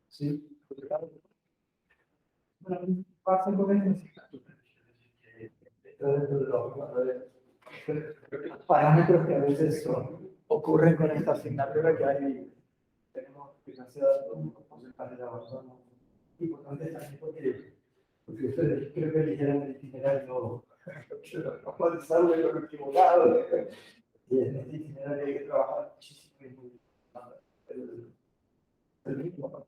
Sí. Bueno, pasa con el parámetros que a veces ocurren con esta asignatura que hay, tenemos financiado un porcentaje de abandono importante también porque ustedes creo que eligieron el itinerario no puede ser lo equivocado y en este itinerario hay que trabajar muchísimo el ritmo.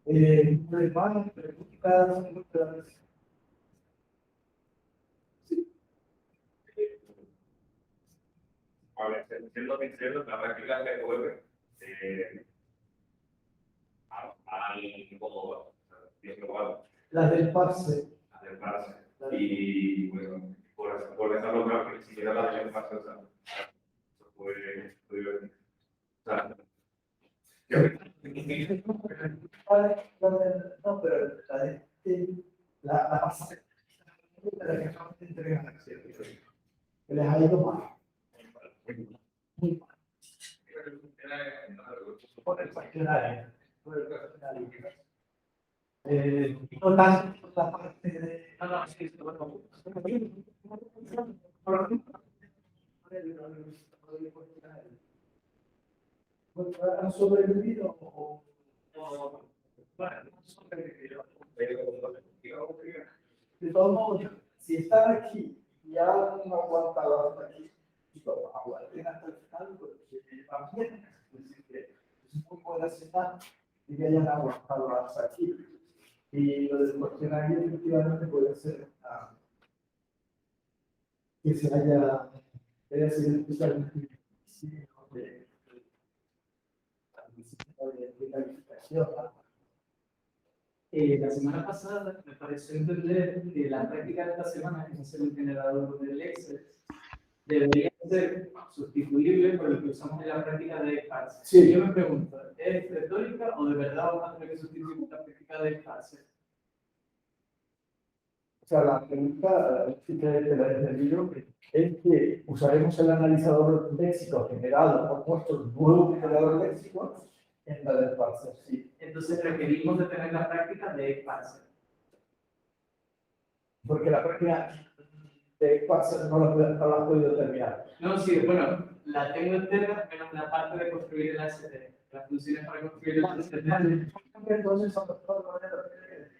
Hermanos, preguntas. A ver, siendo sincero, la práctica se vuelve al modo global. La del parse. La del parse. Y bueno, por esa lograr que ni siquiera la del parse, o sea, eso fue divertido. O sea, no, pero la pasada de la que acabamos de entregar, que les ha ido mal. Muy mal. Por el cuestionario. No tanto la parte de. No, sí, bueno. ¿Han sobrevivido o bueno, han sobrevivido? De todos modos, si están aquí y han aguantado hasta aquí, aguanten hasta el final, porque van bien. Es decir, que es muy buena señal y que hayan aguantado hasta aquí. Y lo del cuestionario efectivamente puede ser que se haya sido especialmente difícil de calificación. La semana pasada me pareció entender que la práctica de esta semana, que es el generador del Excel, debería ser sustituible por lo que usamos en la práctica de Excel. Sí. Yo me pregunto, ¿es retórica o de verdad vamos a tener que sustituir la práctica de Excel? O sea, la pregunta, si te la he entendido, es que usaremos el analizador léxico generado por nuestro nuevo generador léxico en la del parser, sí. Entonces requerimos de tener la práctica de Excel. Porque la práctica de parser no la has podido terminar. No, sí, bueno, la tengo entera, menos la parte de construir el AST. Las funciones para construir el AST. Entonces, son las dos maneras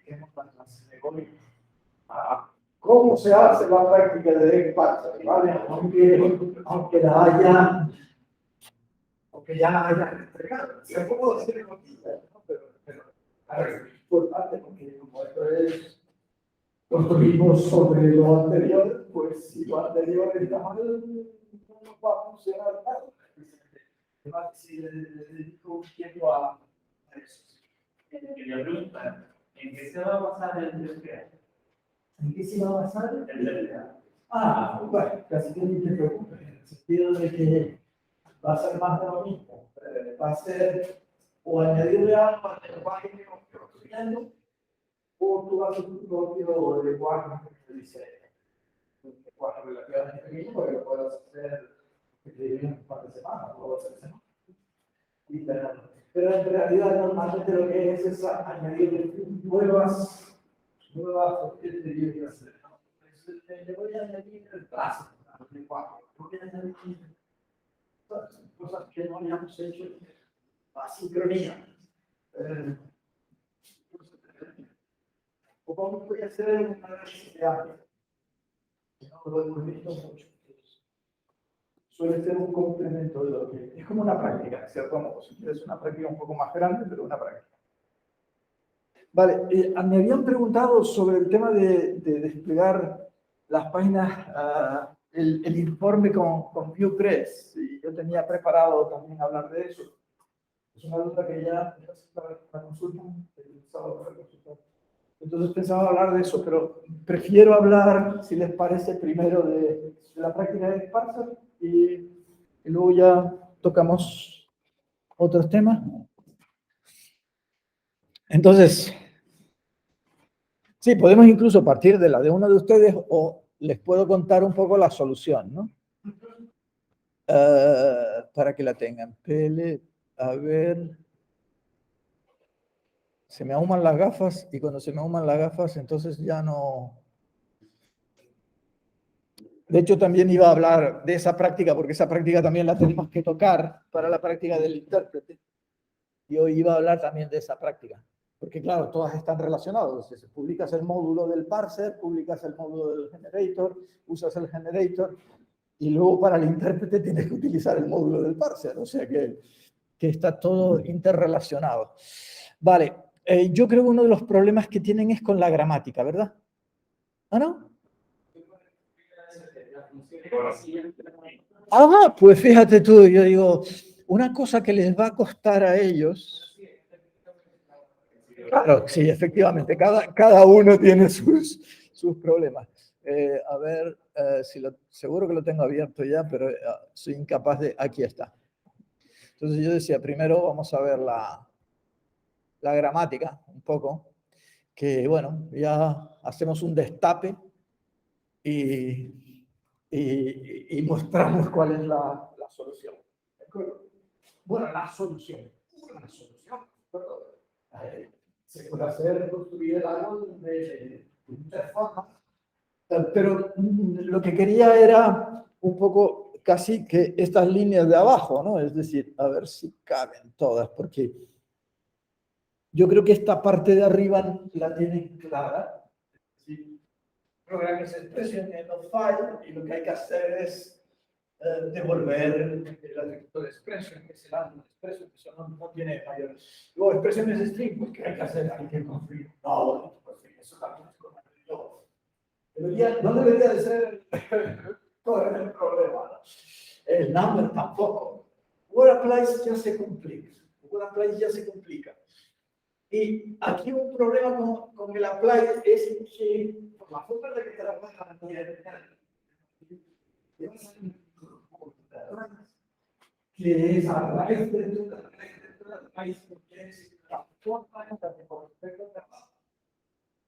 que hemos ¿cómo se hace la práctica de parser? ¿Vale? Aunque ya la hayan entregado. Se puede hacer en noticias, ¿no? Pero a ver, es importante porque como esto es construimos sobre lo anterior, pues si lo anterior está mal, no va a funcionar nada. Además, si le dedico un tiempo a eso. Quería preguntar, ¿en qué se va a basar el DPA? ¿En qué se va a basar? El DPA. Bueno, casi que ni te preocupes, en el sentido de que va a ser más de lo mismo. Va a ser o añadirle algo al lenguaje que estamos construyendo, o tú haces tu propio lenguaje que dice un lenguaje relativamente pequeño, porque lo puedes hacer en un par de semanas, o 2 semanas. Pero en realidad normalmente lo que es añadir nuevas teorías. Le voy a añadir el plazo al lenguaje, voy a añadir cosas que no hayamos hecho, asincronía. O cómo voy a hacer un análisis de API. No lo hemos visto mucho. Suele ser un complemento de lo que es como una práctica, de cierto modo. Es una práctica un poco más grande, pero una práctica. Vale, me habían preguntado sobre el tema de desplegar las páginas el informe con ViewPress, y yo tenía preparado también hablar de eso. Es una duda que ya la consultan, el sábado para consultar. Entonces pensaba hablar de eso, pero prefiero hablar, si les parece, primero de la práctica de parser y luego ya tocamos otros temas. Entonces, sí, podemos incluso partir de la de uno de ustedes o les puedo contar un poco la solución, ¿no? Para que la tengan. PL, a ver. Se me ahuman las gafas y cuando se me ahuman las gafas, entonces ya no. De hecho, también iba a hablar de esa práctica, porque esa práctica también la tenemos que tocar para la práctica del intérprete. Y hoy iba a hablar también de esa práctica. Porque claro, todas están relacionadas. Si publicas el módulo del parser, publicas el módulo del generator, usas el generator, y luego para el intérprete tienes que utilizar el módulo del parser. O sea que está todo interrelacionado. Vale, yo creo que uno de los problemas que tienen es con la gramática, ¿verdad? ¿Ah, no? Ah, pues fíjate tú, yo digo, una cosa que les va a costar a ellos. Claro, sí, efectivamente, cada uno tiene sus problemas. A ver, seguro que lo tengo abierto ya, pero soy incapaz de... Aquí está. Entonces yo decía, primero vamos a ver la gramática un poco, que bueno, ya hacemos un destape y mostramos cuál es la solución. ¿De acuerdo? Bueno, la solución. Perdón. Se puede hacer, construir el árbol de muchas formas, pero lo que quería era un poco casi que estas líneas de abajo, ¿no? Es decir, a ver si caben todas, porque yo creo que esta parte de arriba la tienen clara. ¿Sí? Program is expression end of file, y lo que hay que hacer es devolver el atributo de expression, que es el árbol de expression, que eso no tiene mayor. Luego, expression es string, pues ¿qué hay que hacer? Hay que construir. No, pues eso también es como yo. No debería de ser todo el problema, ¿no? El number tampoco. Word applies ya se complica. Word applies ya se complica. Y aquí un problema con el apply es que, por la forma de que trabaja que es a raíz de la raíz, porque es la forma en la que por trabajo.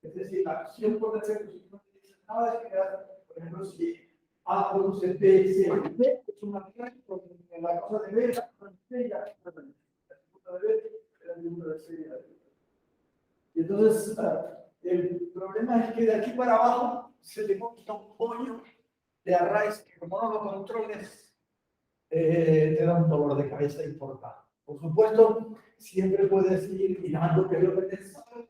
Es decir, la acción por defecto, si no te dice nada, es que, por ejemplo, si A produce B, C, D, es una clase, porque en la cosa de B, la cosa de C, ya el punto de B, el número de C, y entonces, el problema es que de aquí para abajo se le monta un pollo de arrays que, como no lo controles, te da un dolor de cabeza importante. Por supuesto, siempre puedes ir mirando qué es lo que te sale.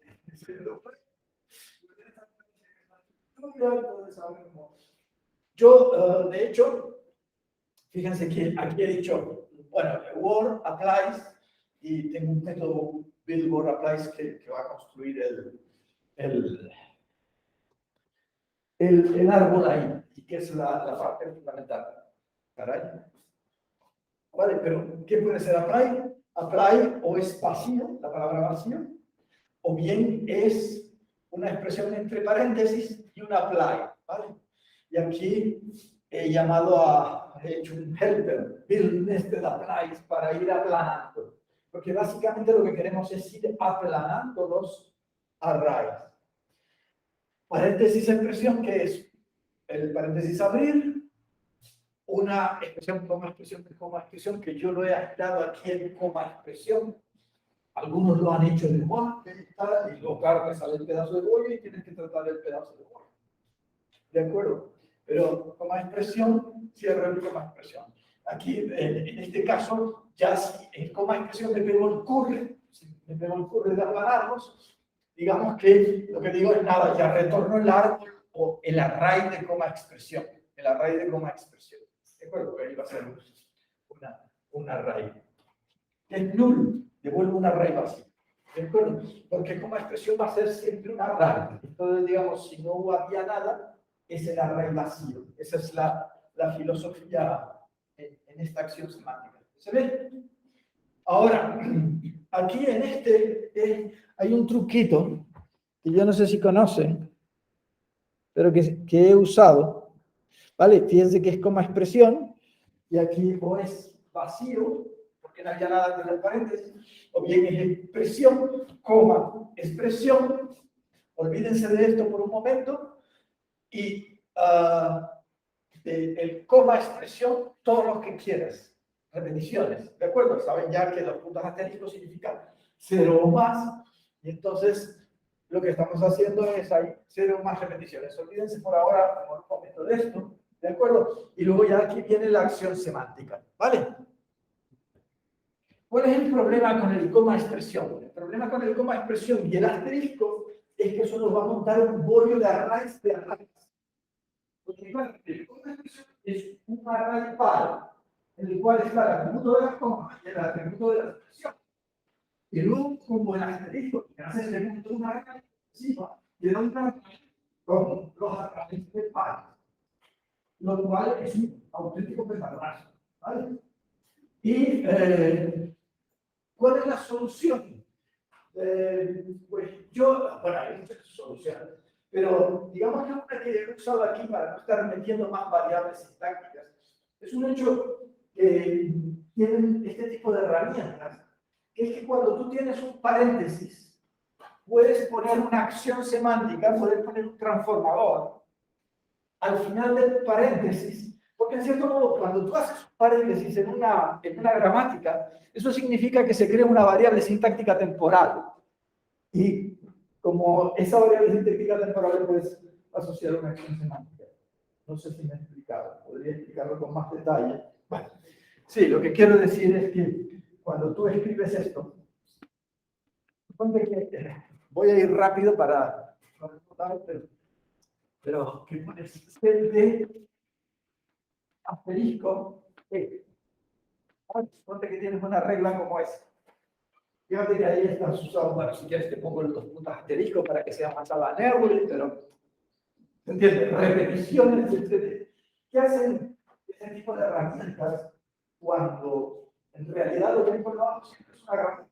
Yo, de hecho, fíjense que aquí he dicho, bueno, Word applies, y tengo un método build Word applies que va a construir el árbol ahí, y que es la parte fundamental. Caray. Vale, pero ¿qué puede ser apply? Apply o es vacío, la palabra vacío, o bien es una expresión entre paréntesis y un apply, ¿vale? Y aquí he hecho un helper, build nested applies, para ir aplanando. Porque básicamente lo que queremos es ir aplanando los arrays. Paréntesis expresión, que es el paréntesis abrir, una expresión, coma expresión, que yo lo he dado aquí en coma expresión. Algunos lo han hecho en el modo, y luego claro, sale el pedazo de bollo y tienes que tratar el pedazo de bollo. ¿De acuerdo? Pero coma expresión, cierro el coma expresión. Aquí, en este caso, ya si en coma expresión me pego el curry, de aplanarlos, digamos que lo que digo es nada, ya retorno el árbol o el array de coma expresión. El array de coma expresión. ¿De acuerdo? Que ahí va a ser un array. Es null, devuelve un array vacío. ¿De acuerdo? Porque como expresión va a ser siempre un array. Entonces, digamos, si no había nada, es el array vacío. Esa es la la filosofía en esta acción semántica. ¿Se ve? Ahora, aquí en hay un truquito que yo no sé si conocen, pero que he usado, ¿vale? Fíjense que es coma expresión, y aquí o es vacío, porque no había nada entre los paréntesis, o bien es expresión, coma, expresión. Olvídense de esto por un momento, y el coma expresión, todo lo que quieras, repeticiones, ¿de acuerdo? Saben ya que los puntos asteriscos significan 0 o más, y entonces lo que estamos haciendo es hay 0 o más repeticiones. Olvídense por ahora, por un momento de esto, ¿de acuerdo? Y luego ya aquí viene la acción semántica, ¿vale? ¿Cuál es el problema con el coma expresión? El problema con el coma expresión y el asterisco es que eso nos va a montar un bollo de arrays de arrays. Porque claro, el coma expresión es un array par en el cual está el atributo de la coma y el atributo de la expresión. Y luego, como el asterisco, que hace el elemento de una array encima, le da un array con los arrays de par, lo cual es un auténtico petardazo, ¿vale? Y ¿cuál es la solución? Pues bueno, hay muchas soluciones, pero digamos que una que he usado aquí para no estar metiendo más variables sintácticas, es un hecho que tienen este tipo de herramientas, que es que cuando tú tienes un paréntesis, puedes poner una acción semántica, puedes poner un transformador al final del paréntesis, porque en cierto modo, cuando tú haces un paréntesis en una gramática, eso significa que se crea una variable sintáctica temporal. Y como esa variable sintáctica temporal le puedes asociar a una acción semántica. No sé si me he explicado, podría explicarlo con más detalle. Bueno, sí, lo que quiero decir es que cuando tú escribes esto, voy a ir rápido para pero que pones de asterisco ponte que tienes una regla como esa. Fíjate que ahí estás usando, bueno, si quieres te pongo los 2 puntos asterisco para que sea más habanero, pero ¿se entiende? Repeticiones, etc. ¿Qué hacen ese tipo de herramientas cuando en realidad lo que importamos es una herramienta?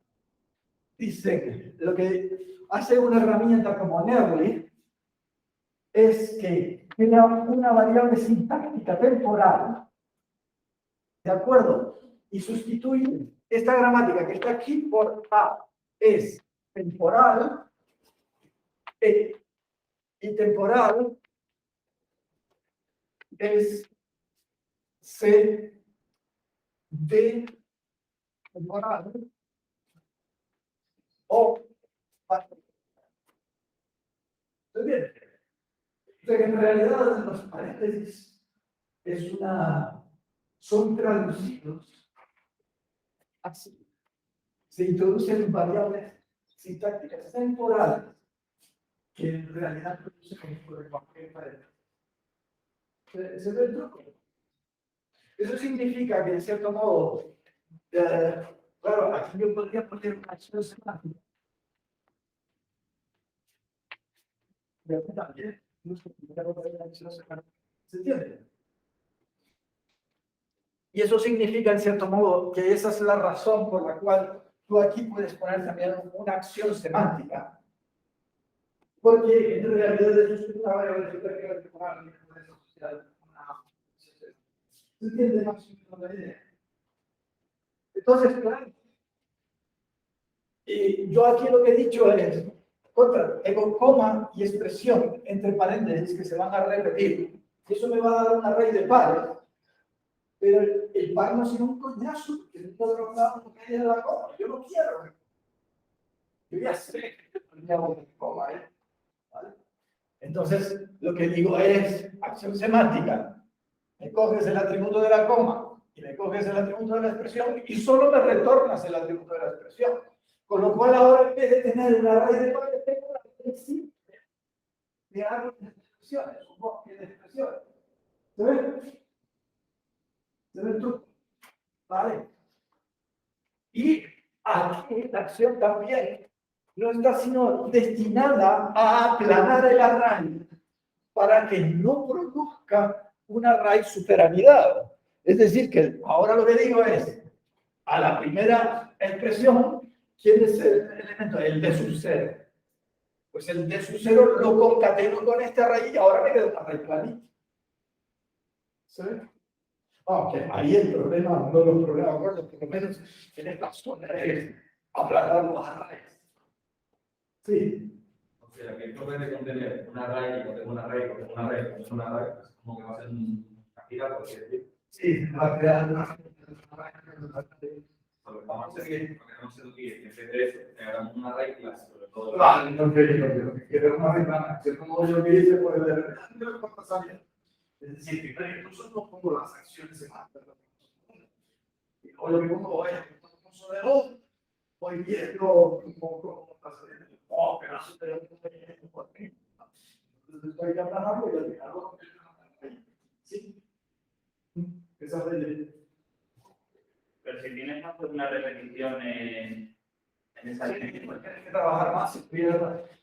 Dicen, lo que hace una herramienta como Neurly es que crea una variable sintáctica temporal, ¿de acuerdo? Y sustituye esta gramática que está aquí por A, es temporal, y temporal es C de temporal o bien. En realidad los paréntesis son traducidos así. Se introducen variables sintácticas temporales que en realidad producen por el lenguaje de paréntesis. ¿Se ve el truco? Eso significa que, de cierto modo, claro, aquí yo podría poner una acción semántica. Pero también, ¿se entiende? Y eso significa, en cierto modo, que esa es la razón por la cual tú aquí puedes poner también una acción semántica. Porque en realidad eso es una variable temporal. ¿Se entiende más o menos la idea? Entonces, claro, y yo aquí lo que he dicho es, tengo coma y expresión entre paréntesis que se van a repetir. Y eso me va a dar un array de pares. Pero el par no es un coñazo, porque no está drogado porque hay en la coma. Yo no quiero. Yo ya sé que poníamos coma, ¿eh? ¿Vale? Entonces, lo que digo es acción semántica. Me coges el atributo de la coma y me coges el atributo de la expresión y solo me retornas el atributo de la expresión. Con lo cual, ahora en vez de tener una raíz de pares, tengo una raíz simple de árboles de expresiones, un bosque de expresiones. ¿Se ve? ¿Se ve el truco? ¿Vale? Y aquí la acción también no está sino destinada a aplanar el array para que no produzca un array superanidado. Es decir, que ahora lo que digo es, a la primera expresión, ¿quién es el elemento? El D sub 0. Pues el D sub 0 lo concateno con este array y ahora me queda un array planito. ¿Sí? Ok, ahí el problema, no los problemas gordos, por lo menos en esta zona es aplanar los arrays. Sí. O sea, que esto puede contener un array, y contener un array, contener un array, contener un array, pues como que va a ser una gira, por así decirlo. Sí, va a crear una... Lo que vamos a hacer es, porque no sé lo que es, en vez de eso, hagamos un array clase, sobre todo. Vale, no quiero que una ventana, que como yo que hice, pues de repente lo que pasa bien. Es decir, primero incluso no pongo las acciones en más. O lo que pongo es un curso de voz, voy viendo un poco está saliendo. Oh, pero eso te lo pongo aquí. Entonces estoy aplanando y al final lo convierto en una. Sí. Esa es la. Pero si tienes más de una repetición en esa Sí, línea, pues tienes que trabajar más.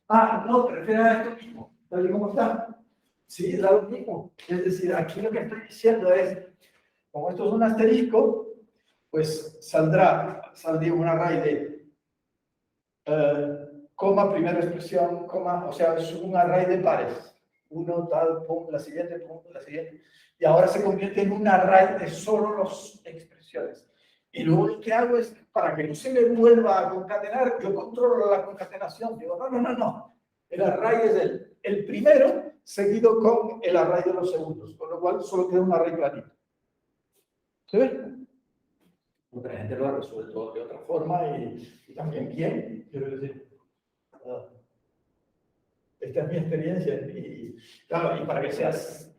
Ah, no, prefiero esto mismo, tal y como está. Sí, es lo mismo. Es decir, aquí lo que estoy diciendo es, como esto es un asterisco, pues saldría un array de coma, primera expresión, coma, o sea, es un array de pares. Uno, tal, pum, la siguiente, pum, la siguiente. Y ahora se convierte en un array de solo las expresiones. Y luego lo que hago es, para que no se me vuelva a concatenar, yo controlo la concatenación. Digo, no. El array es el primero seguido con el array de los segundos, con lo cual solo queda un array planito. ¿Se ve? Otra gente lo ha resuelto de otra forma y también bien, quiero decir. Esta es mi experiencia y, claro, y para que seas,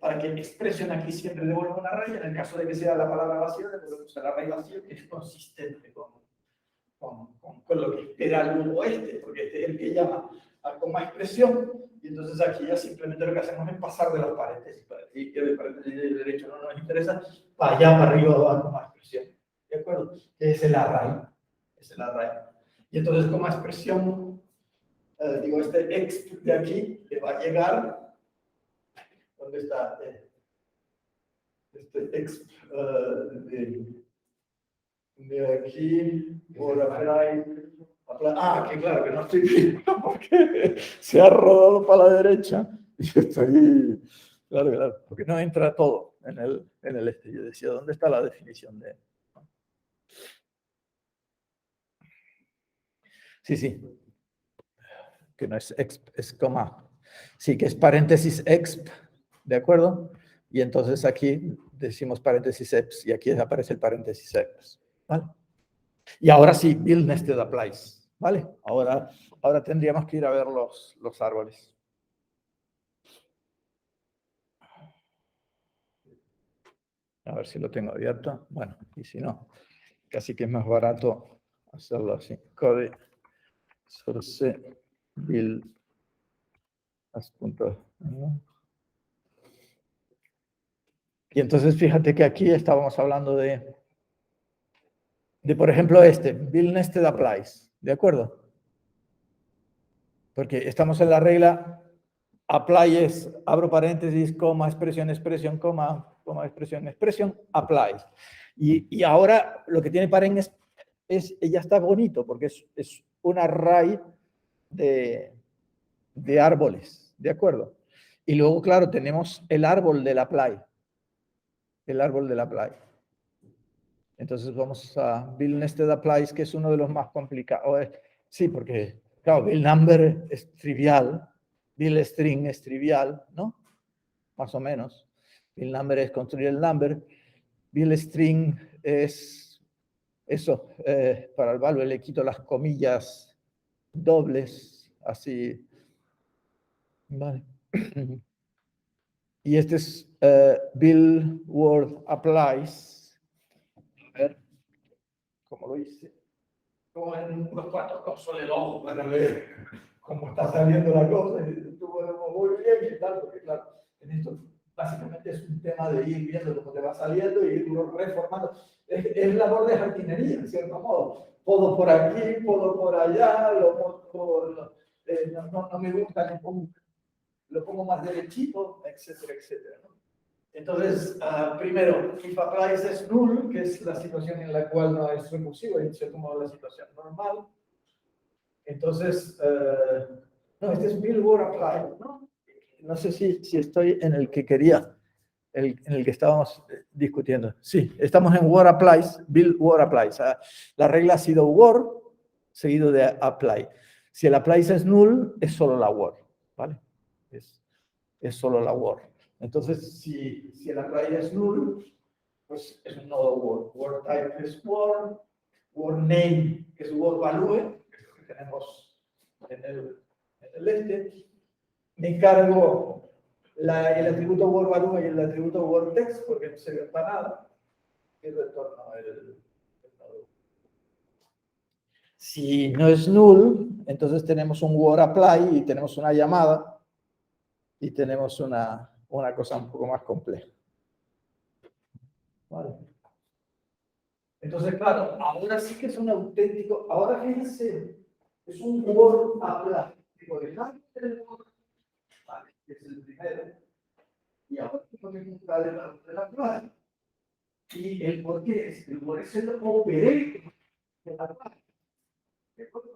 para que expresión aquí siempre devuelva un array, en el caso de que sea la palabra vacío, devolvemos el array vacío que es consistente con lo que espera el grupo este, porque este es el que llama a coma expresión, y entonces aquí ya simplemente lo que hacemos es pasar de los paréntesis, para decir que el paréntesis del derecho no nos interesa, para allá, para arriba, va a coma expresión. ¿De acuerdo? Que es el array. Es el array. Y entonces coma expresión, digo, este exp de aquí, que va a llegar, ¿dónde está? Este exp de aquí, por apply. Ah, que claro, que no estoy viendo porque se ha rodado para la derecha y estoy, claro, porque no entra todo en el este. Yo decía, ¿dónde está la definición de? Sí, que no es exp, es coma. Sí, que es paréntesis exp, ¿de acuerdo? Y entonces aquí decimos paréntesis exp y aquí aparece el paréntesis exp, ¿vale? Y ahora sí, build nested applies, ¿vale? Ahora tendríamos que ir a ver los árboles. A ver si lo tengo abierto. Bueno, y si no, casi que es más barato hacerlo así. Code source build as punto. Y entonces fíjate que aquí estábamos hablando de por ejemplo, build nested applies, ¿de acuerdo? Porque estamos en la regla apply es, abro paréntesis, coma, expresión, coma, expresión, apply. Y ahora lo que tiene paren ya está bonito, porque es un array de árboles, ¿de acuerdo? Y luego, claro, tenemos el árbol del apply. Entonces vamos a build nested applies, que es uno de los más complicados. Sí, porque, claro, build number es trivial, build string es trivial, ¿no? Más o menos. Build number es construir el number. Build string es eso, para el value le quito las comillas dobles, así. Vale. Y este es build word applies. A ver, ¿cómo lo hice? Como en unos cuantos consoles ojo para ver cómo está saliendo la cosa. Y estuvo muy bien y tal, porque claro, en esto básicamente es un tema de ir viendo cómo te va saliendo y irlo reformando. Es labor de jardinería, en cierto modo. Podo por aquí, podo por allá, no me gusta, lo pongo más derechito, etcétera, etcétera, ¿no? Entonces, primero, if applies es null, que es la situación en la cual no es recursivo, es como la situación normal. Entonces, no, este es build word apply, ¿no? No sé si estoy en el que quería, en el que estábamos discutiendo. Sí, estamos en word applies, build word applies. La regla ha sido word seguido de apply. Si el applies es null, es solo la word, ¿vale? Es solo la word. Entonces, si el apply es null, pues es un nodo word. Word type es word, word name es word value, que es lo que tenemos en el este. Me encargo el atributo word value y el atributo word text, porque no sirve para nada. Y retorno el nodo. Si no es null, entonces tenemos un word apply y tenemos una llamada y tenemos una cosa un poco más compleja. Vale. Entonces, claro, ahora sí que es un auténtico, ahora fíjense, es un word apply. Digo, dejad el word, vale, que es el primero, y ahora tengo que buscar el apply. Y el por qué es, el word es el operator del apply. ¿De acuerdo?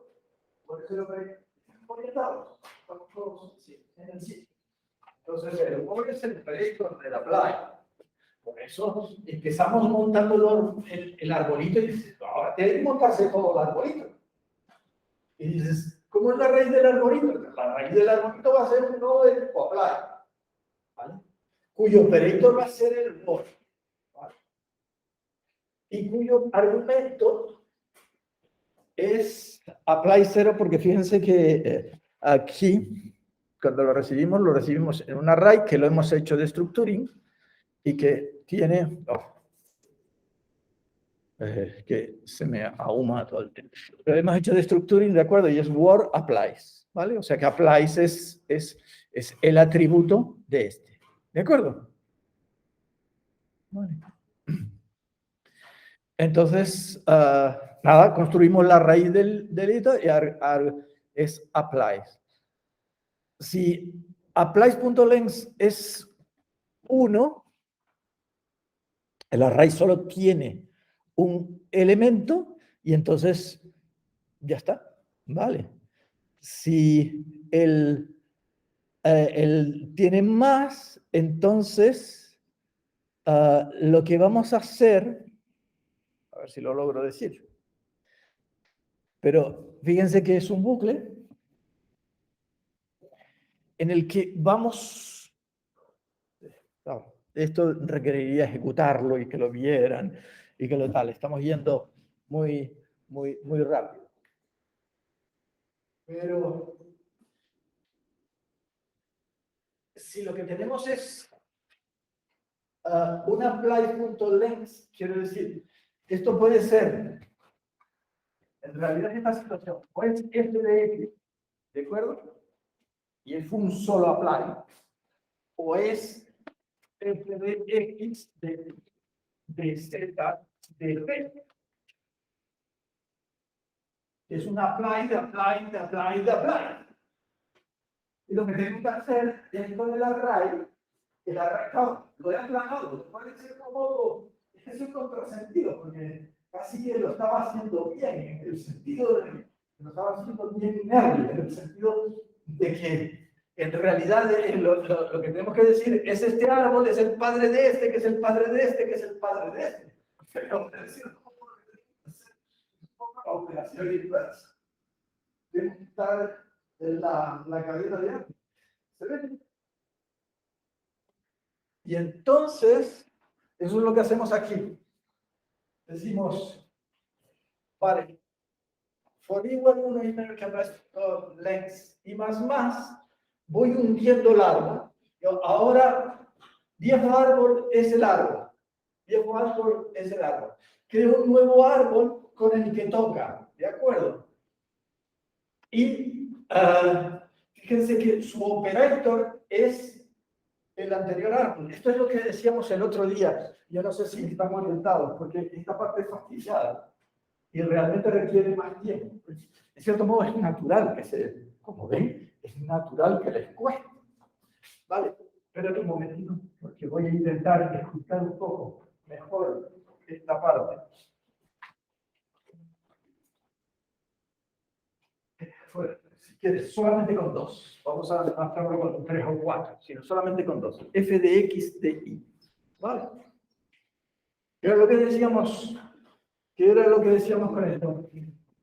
Por eso lo que orientados, estamos todos en el sitio. Entonces, el word es el operator del apply. Por eso empezamos montando el arbolito y dices, ahora tiene que montarse todo el arbolito. Y dices, ¿cómo es la raíz del arbolito? La raíz del arbolito va a ser un nodo de tipo apply, ¿vale? Cuyo operator va a ser el word, ¿vale? Y cuyo argumento es apply 0, porque fíjense que aquí, cuando lo recibimos en un array que lo hemos hecho de structuring y que tiene... que se me ahuma todo el tiempo. Lo hemos hecho de structuring, ¿de acuerdo? Y es word applies, ¿vale? O sea que applies es el atributo de este, ¿de acuerdo? Vale. Entonces, nada, construimos la raíz del delito y es applies. Si applies.length es 1, el array solo tiene un elemento y entonces ya está, vale. Si él tiene más, entonces lo que vamos a hacer, a ver si lo logro decir, pero fíjense que es un bucle en el que vamos, claro, esto requeriría ejecutarlo y que lo vieran y que lo tal, estamos yendo muy rápido. Pero si lo que tenemos es un apply.length, quiero decir, esto puede ser, en realidad esta situación, o es f de x, ¿de acuerdo? Y es un solo apply, o es f de x de z de p. Es un apply de apply de apply de apply. Y lo que tengo que hacer dentro del array, el array, claro, lo he aplanado, puede ser como, es un contrasentido, porque casi que lo estaba haciendo bien, en el sentido de que lo estaba haciendo bien inerme, en el sentido de que en realidad lo que tenemos que decir es este árbol es el padre de este, que es el padre de este, que es el padre de este. Pero es una operación inversa. Tiene que estar en la cadena de antes. ¿Se ve? Y entonces, eso es lo que hacemos aquí. Decimos, vale, for igual 1 length y más, voy hundiendo el árbol. Ahora, viejo árbol es el árbol. Viejo árbol es el árbol. Creo un nuevo árbol con el que toca. ¿De acuerdo? Y fíjense que su operator es el anterior árbol. Esto es lo que decíamos el otro día. Yo no sé si estamos orientados, porque esta parte es fastidiada y realmente requiere más tiempo. En cierto modo es natural que como ven, es natural que les cueste. Vale, pero en un momentito. porque voy a intentar explicar un poco mejor esta parte. Bueno, si quieres, solamente con dos. Vamos a hacerlo con 3 o 4, sino solamente con dos. F de X de Y. ¿Vale? ¿Qué era lo que decíamos? ¿Qué era lo que decíamos con esto?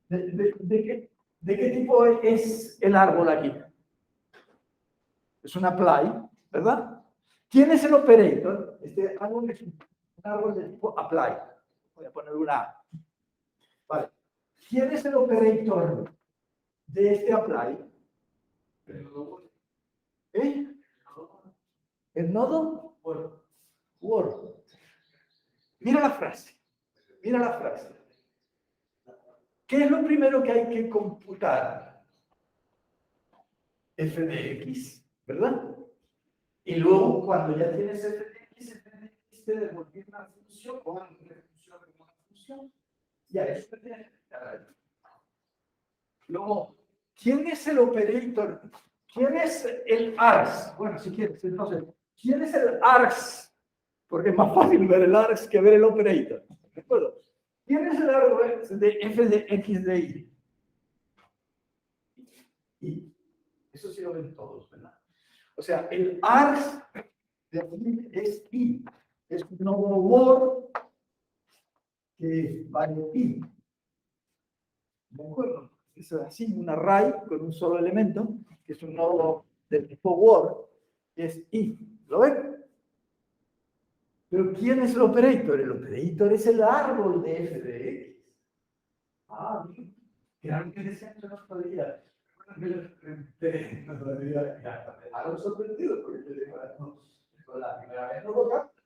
¿De qué tipo es el árbol aquí? Es un apply, ¿verdad? ¿Quién es el operator? Este árbol es un árbol de tipo apply. Voy a poner una A. Vale. ¿Quién es el operator de este apply? ¿Eh? ¿El nodo? Word. Mira la frase. Mira la frase. ¿Qué es lo primero que hay que computar? F de X, ¿verdad? Y luego, cuando ya tienes f de X te devuelve una función o una función como una función. Y a eso te tienes que dar. Luego, ¿quién es el operator? ¿Quién es el ARGS? Bueno, si quieres, entonces, ¿quién es el ARGS? Porque es más fácil ver el ARGS que ver el operator. ¿De acuerdo? ¿Quién es el ARGS de f de X de Y? Y eso sí lo ven todos, ¿verdad? O sea, el ARGS de aquí es I. Es un nodo Word que vale I. ¿De acuerdo? Es así, un array con un solo elemento, que es un nodo del tipo Word, que es I. ¿Lo ven? Pero ¿quién es el operator? El operator es el árbol de f de X. Ah, bien. Claro que decían que no podía. Algo sorprendido porque con la primera vez no lo capta.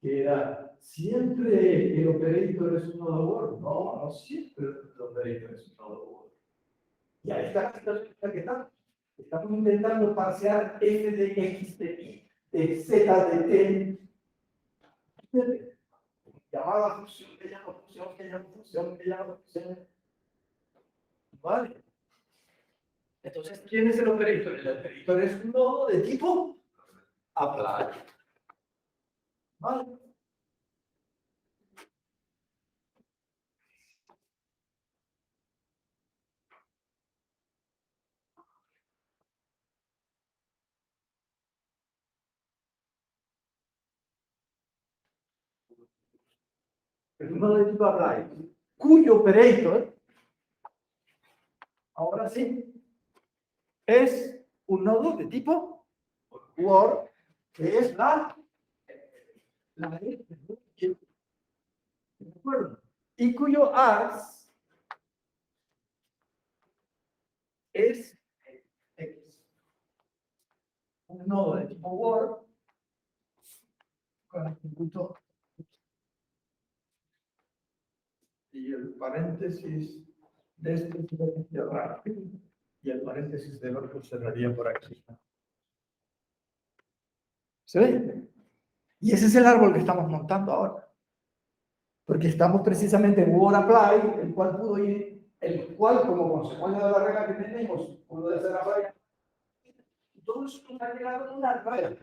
Que era, ¿siempre el operator es un nodo Word? No, no siempre el operator es un nodo Word. Y ahí está la situación que estamos. Estamos intentando parsear f de X de Y, de Z de T, llamada función, que llama función, que llama función, que llama función. ¿Vale? Entonces, ¿quién es el operator? El operator es un nodo de tipo apply. ¿Vale? Es un nodo de tipo apply, cuyo operator, ahora sí, es un nodo de tipo Word, que es la ¿de acuerdo? Y cuyo ARGS es X. Un nodo de tipo Word con el punto y el paréntesis de este se cerrar y el paréntesis del otro cerraría por aquí. ¿Se ve? Y ese es el árbol que estamos montando ahora. Porque estamos precisamente en Word Apply, el cual como consecuencia de la regla que tenemos, pudo hacer la raya. Todo eso nos ha llegado en una raya.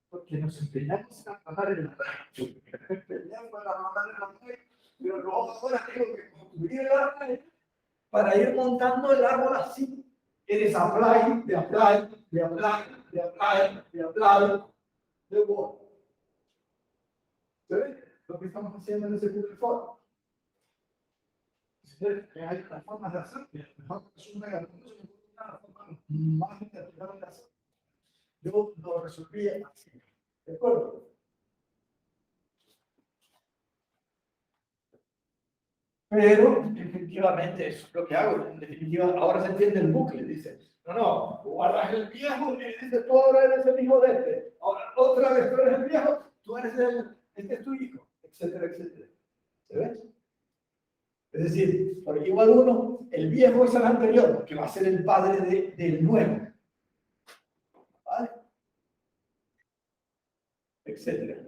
Porque nos empeñamos a trabajar en la raya. Nos empeñamos a trabajar en la raya, pero luego ahora tengo que construir el árbol para ir montando el árbol así. Eres apply, de apply, de apply, de apply, de apply, de Word. ¿Se ve? Lo que estamos haciendo en ese Google Form. Hay otras formas de hacerlo. Mejor es una forma más natural de hacerlo. Yo lo resolví así. ¿De acuerdo? Pero, efectivamente, eso es lo que hago. En definitiva, ahora se entiende el bucle. Dice, no, guardas el viejo y dices, tú ahora eres el hijo de este. Ahora, otra vez tú eres el viejo, tú eres este es tu hijo, etcétera, etcétera. ¿Se ve? Es decir, por igual uno, el viejo es el anterior, que va a ser el padre del nuevo. ¿Vale? Etcétera.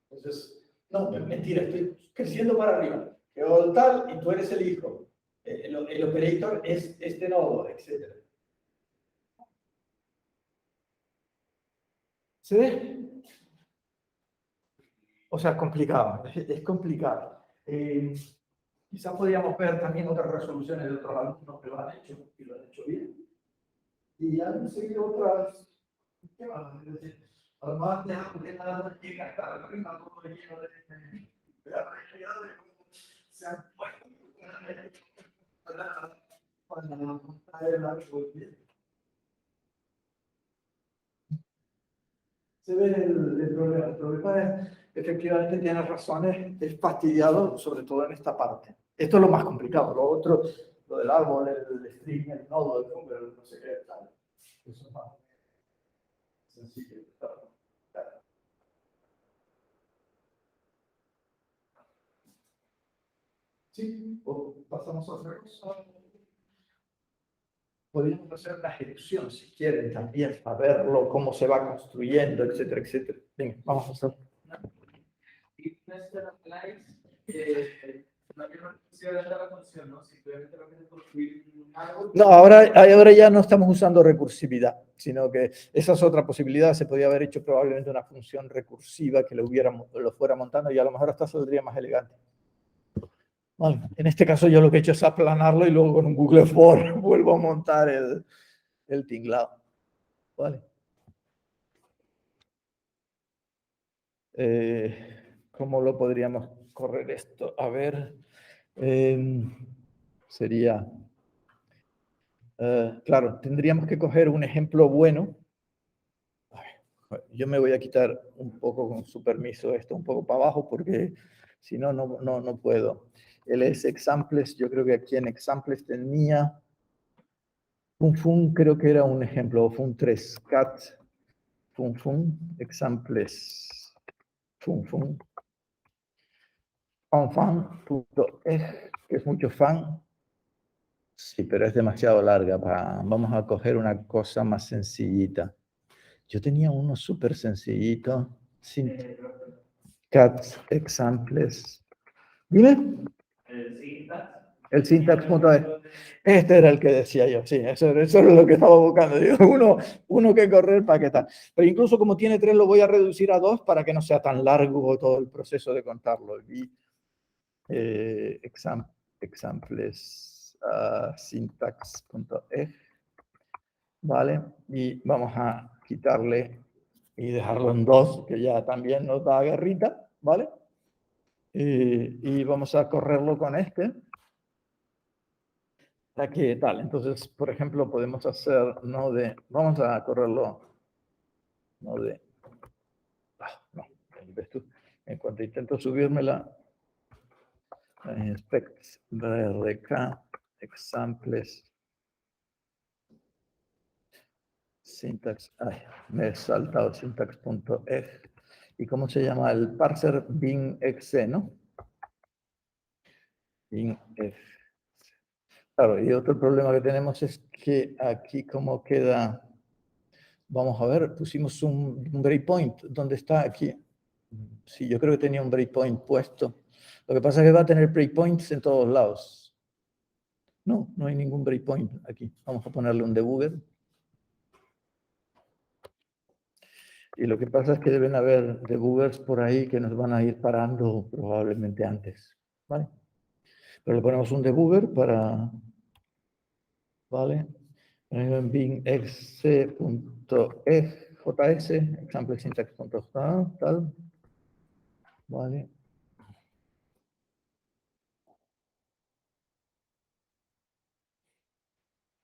Entonces, no, mentira, estoy creciendo para arriba. Quedó tal y tú eres el hijo. El operator es este nodo, etcétera. ¿Se ve? O sea, es complicado, es complicado. Quizás podríamos ver también otras resoluciones de otros alumnos que lo han hecho y lo han hecho bien. Y han seguido otras. ¿Qué más? Es decir, además de nada más llega hasta la prima, todo lleno de la realidad de cómo se han puesto para montar el árbol bien. Se ve el problema. El problema es, efectivamente, tienes razones, es fastidiado, sobre todo en esta parte. Esto es lo más complicado. Lo otro, lo del árbol, el string, el nodo, el número, no sé qué, tal. Eso es más sencillo. Sí, o pasamos a otra cosa. Podríamos hacer una ejecución, si quieren, también, para verlo, cómo se va construyendo, etcétera, etcétera. Venga, vamos a hacer. Y Nested Applies, no hay una necesidad de la función, ¿no? Simplemente lo que es construir un árbol. No, ahora ya no estamos usando recursividad, sino que esa es otra posibilidad. Se podía haber hecho probablemente una función recursiva que lo fuera montando y a lo mejor hasta saldría más elegante. Vale. En este caso yo lo que he hecho es aplanarlo y luego con un Google Form vuelvo a montar el tinglado. Vale. ¿Cómo lo podríamos correr esto? A ver, sería, claro, tendríamos que coger un ejemplo bueno. Yo me voy a quitar un poco, con su permiso, esto un poco para abajo porque si no, no puedo. LS Examples, yo creo que aquí en Examples tenía Fun, creo que era un ejemplo, Fun 3, cat, Fun, Examples, Fun, fan.eg, que es mucho fan. Sí, pero es demasiado larga. Vamos a coger una cosa más sencillita. Yo tenía uno súper sencillito. Cat examples. Dime. El syntax.es. Este era el que decía yo. Sí, eso es lo que estaba buscando. Digo, uno que correr para qué tal. Pero incluso como tiene 3, lo voy a reducir a 2 para que no sea tan largo todo el proceso de contarlo. Y, examples syntax.eg. ¿Vale? Y vamos a quitarle y dejarlo en 2, que ya también nos da guerrita, ¿vale? Y vamos a correrlo con este. Aquí tal, entonces, por ejemplo, podemos hacer node, vamos a correrlo node. No, ves tú, en cuanto intento subírmela, inspect brk examples syntax, me he saltado syntax.eg. ¿Y cómo se llama el parser? Bin.exe, ¿no? Bin.exe. Claro, y otro problema que tenemos es que aquí cómo queda, vamos a ver, pusimos un breakpoint, ¿dónde está aquí? Sí, yo creo que tenía un breakpoint puesto. Lo que pasa es que va a tener breakpoints en todos lados. No hay ningún breakpoint aquí. Vamos a ponerle un debugger. Y lo que pasa es que deben haber debuggers por ahí que nos van a ir parando probablemente antes. ¿Vale? Pero le ponemos un debugger para... ¿Vale? En binxc.eg, js, example syntax.j, tal. ¿Vale?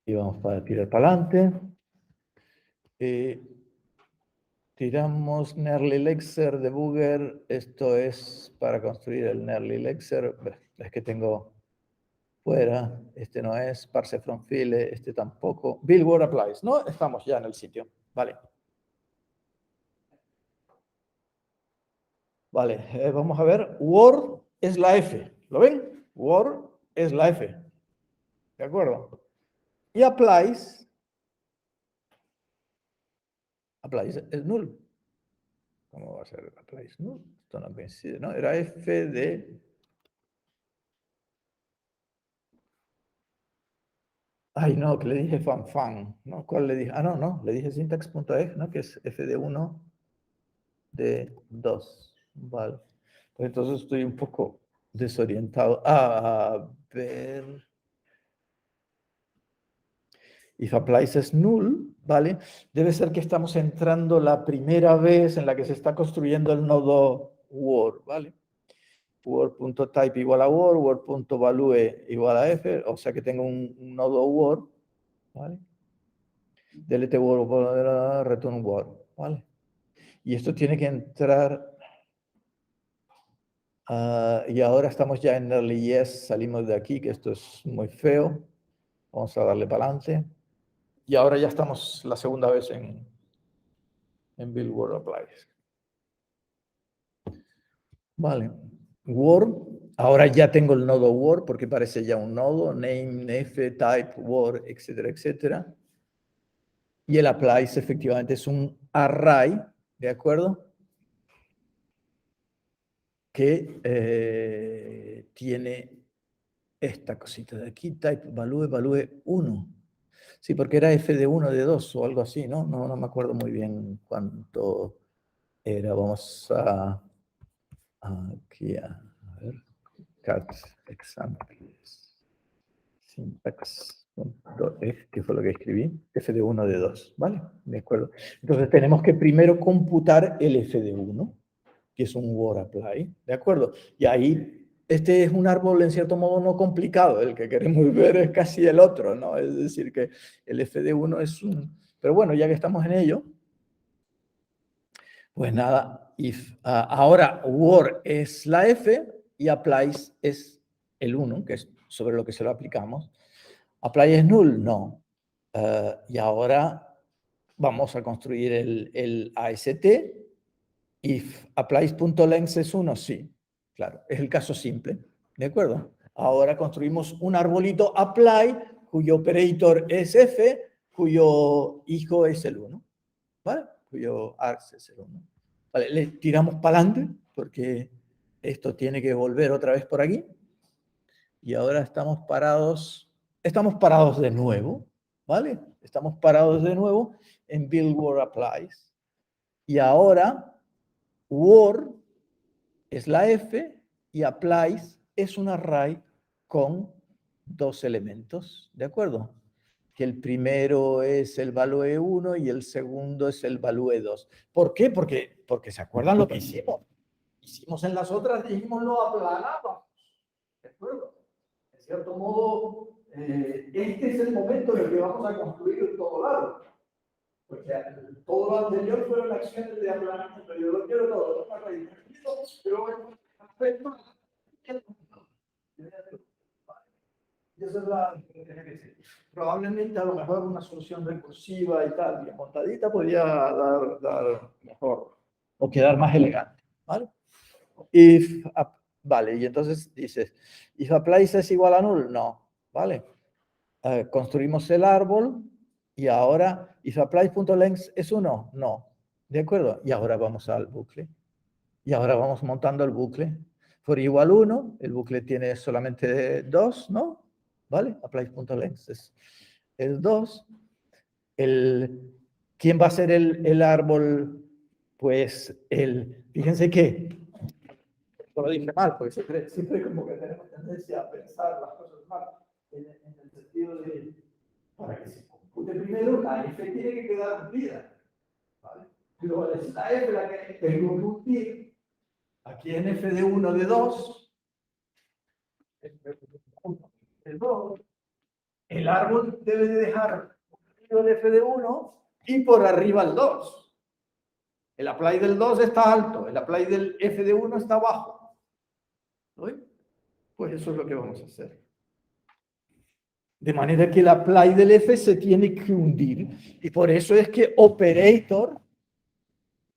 Y vamos a tirar para adelante. Tiramos Nearly Lexer debugger. Esto es para construir el Nearly Lexer. Es que tengo fuera. Este no es. Parse from file. Este tampoco. Build word applies. No, estamos ya en el sitio. Vale. Vale, vamos a ver. Word es la F. ¿Lo ven? Word es la F. ¿De acuerdo? Y applies es null. ¿Cómo va a ser applies null? Esto no coincide, ¿no? Era F de... Ay, no, que le dije fan, ¿no? ¿Cuál le dije? Ah, no, le dije syntax.eg, ¿no? Que es F de 1. de 2. Vale. Pues entonces estoy un poco desorientado. A ver. If applies es null, ¿vale? Debe ser que estamos entrando la primera vez en la que se está construyendo el nodo word, ¿vale? Word.type igual a word, word.value igual a f, o sea que tengo un nodo word, ¿vale? Delete word, return word, ¿vale? Y esto tiene que entrar, y ahora estamos ya en early yes, salimos de aquí, que esto es muy feo. Vamos a darle para adelante. Y ahora ya estamos la segunda vez en build word applies. Vale. Word, ahora ya tengo el nodo Word porque parece ya un nodo, name, f, type, word, etcétera, etcétera. Y el applies efectivamente es un array, ¿de acuerdo? Que tiene esta cosita de aquí, type, value 1. Sí, porque era f de 1, de 2 o algo así, ¿no? No me acuerdo muy bien cuánto era. Vamos aquí a ver. Cat examples. Syntax. F, que fue lo que escribí. F de 1, de 2. ¿Vale? De acuerdo. Entonces tenemos que primero computar el F de 1, que es un word apply. ¿De acuerdo? Y ahí, este es un árbol en cierto modo no complicado. El que queremos ver es casi el otro, ¿no? Es decir, que el F de 1 es un... Pero bueno, ya que estamos en ello, pues nada, ahora word es la F y applies es el 1, que es sobre lo que se lo aplicamos. ¿Apply es null? No. Y ahora vamos a construir el AST. If applies.length es 1, sí. Claro, es el caso simple. ¿De acuerdo? Ahora construimos un arbolito apply, cuyo operator es F, cuyo hijo es el 1. ¿Vale? Cuyo args es el 1. Vale, le tiramos para adelante, porque esto tiene que volver otra vez por aquí. Y ahora estamos parados de nuevo, ¿vale? Estamos parados de nuevo en build word applies. Y ahora word es la F y applies es un array con 2 elementos, ¿de acuerdo? Que el primero es el value 1 y el segundo es el value 2. ¿Por qué? Porque se acuerdan lo que hicimos. Hicimos en las otras, dijimos lo aplanamos, ¿de acuerdo? En cierto modo, este es el momento en el que vamos a construir todo lado. Porque todo lo anterior fueron acciones de aplanamiento. Yo lo quiero todo, pero bueno, y esa es la probablemente a lo mejor una solución recursiva y tal, bien montadita, podría dar mejor o quedar más elegante, ¿vale? Vale, y entonces dices, if applies es igual a null, no, ¿vale? Construimos el árbol y ahora, if applies.length es 1, no, ¿de acuerdo? Y ahora vamos al bucle. Y ahora vamos montando el bucle. For igual 1, el bucle tiene solamente 2, ¿no? ¿Vale? Applies.length es 2. ¿Quién va a ser el árbol? Pues fíjense que, esto lo dije mal, porque siempre como que tenemos tendencia a pensar las cosas mal, en el sentido de, para que se compute primero, la F tiene que quedar cumplida, ¿vale? Pero es la F la que tengo que cumplir. Aquí en F de 1 de 2, el árbol debe de dejar el F de 1 y por arriba el 2. El apply del 2 está alto, el apply del F de 1 está bajo. ¿Sí? Pues eso es lo que vamos a hacer. De manera que el apply del F se tiene que hundir. Y por eso es que operator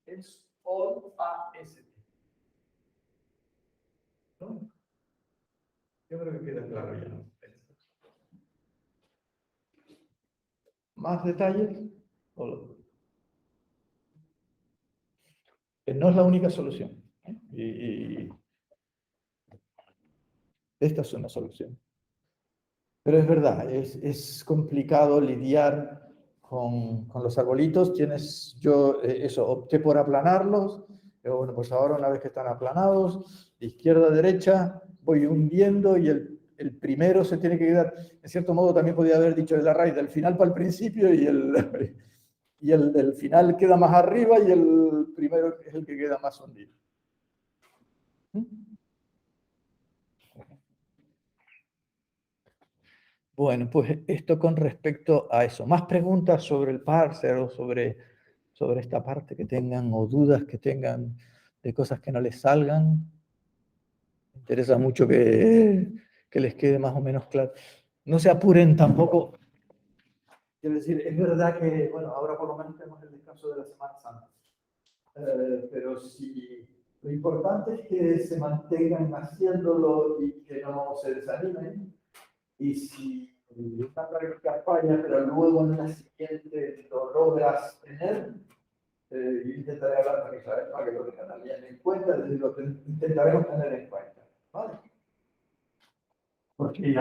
es all AST. ¿No? Yo creo que queda claro ya, ¿no? ¿Más detalles? No es la única solución. Y esta es una solución. Pero es verdad, es complicado lidiar con los arbolitos. Yo opté por aplanarlos. Pero bueno, pues ahora una vez que están aplanados, de izquierda a derecha, voy hundiendo y el primero se tiene que quedar, en cierto modo también podría haber dicho de la raíz, del final para el principio y el del final queda más arriba y el primero es el que queda más hundido. Bueno, pues esto con respecto a eso. ¿Más preguntas sobre el parser o sobre esta parte que tengan o dudas que tengan de cosas que no les salgan? Me interesa mucho que les quede más o menos claro. No se apuren tampoco. Quiero decir, es verdad que, bueno, ahora por lo menos tenemos el descanso de la Semana Santa. Pero sí, lo importante es que se mantengan haciéndolo y que no se desanimen. Y si una práctica falla, pero luego en la siguiente lo logras tener, yo intentaré hablar con Isabel para que lo tengan también en cuenta, es decir, lo intentaremos tener en cuenta. ¿Vale? Porque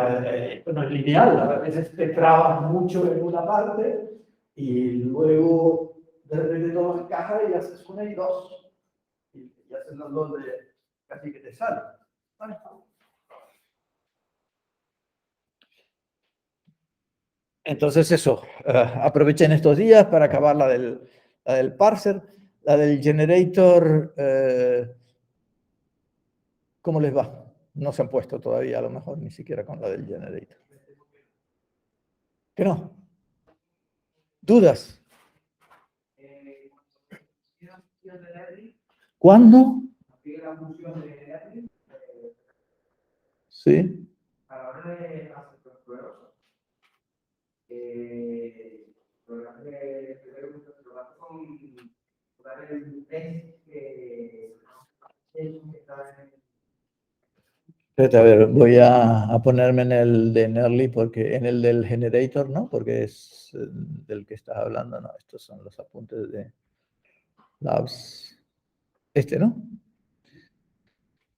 esto no es lineal, a veces te trabas mucho en una parte y luego de repente todo encaja y haces una y dos. Y haces los dos de casi que te sale. ¿Vale? Entonces eso, aprovechen estos días para acabar la del parser, la del generator, ¿cómo les va? No se han puesto todavía, a lo mejor ni siquiera con la del generator. ¿Qué no? ¿Dudas? ¿Cuándo? Sí. A la hora de hacer los pruebas, Espérate, a ver, voy a ponerme en el de Nerly, porque en el del generator, ¿no? Porque es del que estás hablando, ¿no? Estos son los apuntes de Labs. Este, ¿no?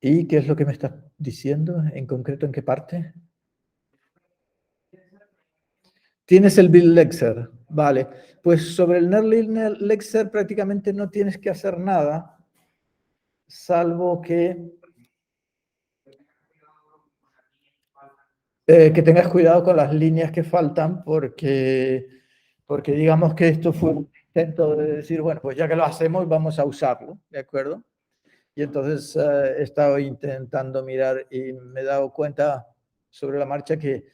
¿Y qué es lo que me estás diciendo? ¿En concreto en qué parte? Tienes el build Lexer, vale. Pues sobre el Nerly Lexer prácticamente no tienes que hacer nada, salvo que tengas cuidado con las líneas que faltan, porque digamos que esto fue un intento de decir, bueno, pues ya que lo hacemos, vamos a usarlo, ¿de acuerdo? Y entonces he estado intentando mirar y me he dado cuenta sobre la marcha que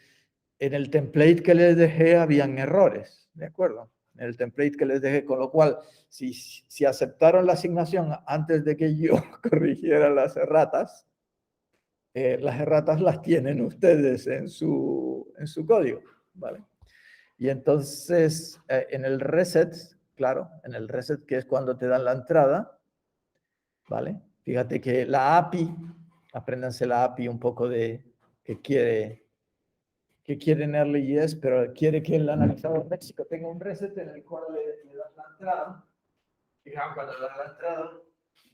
en el template que les dejé habían errores, ¿de acuerdo? En el template que les dejé, con lo cual, si aceptaron la asignación antes de que yo corrigiera las erratas las tienen ustedes en su código, ¿vale? Y entonces, en el reset, claro, en el reset, que es cuando te dan la entrada, ¿vale? Fíjate que la API, apréndanse la API un poco de que quiere Nerly.js, pero quiere que el analizador léxico tenga un reset en el cual le das la entrada. Fijaos, cuando le das la entrada,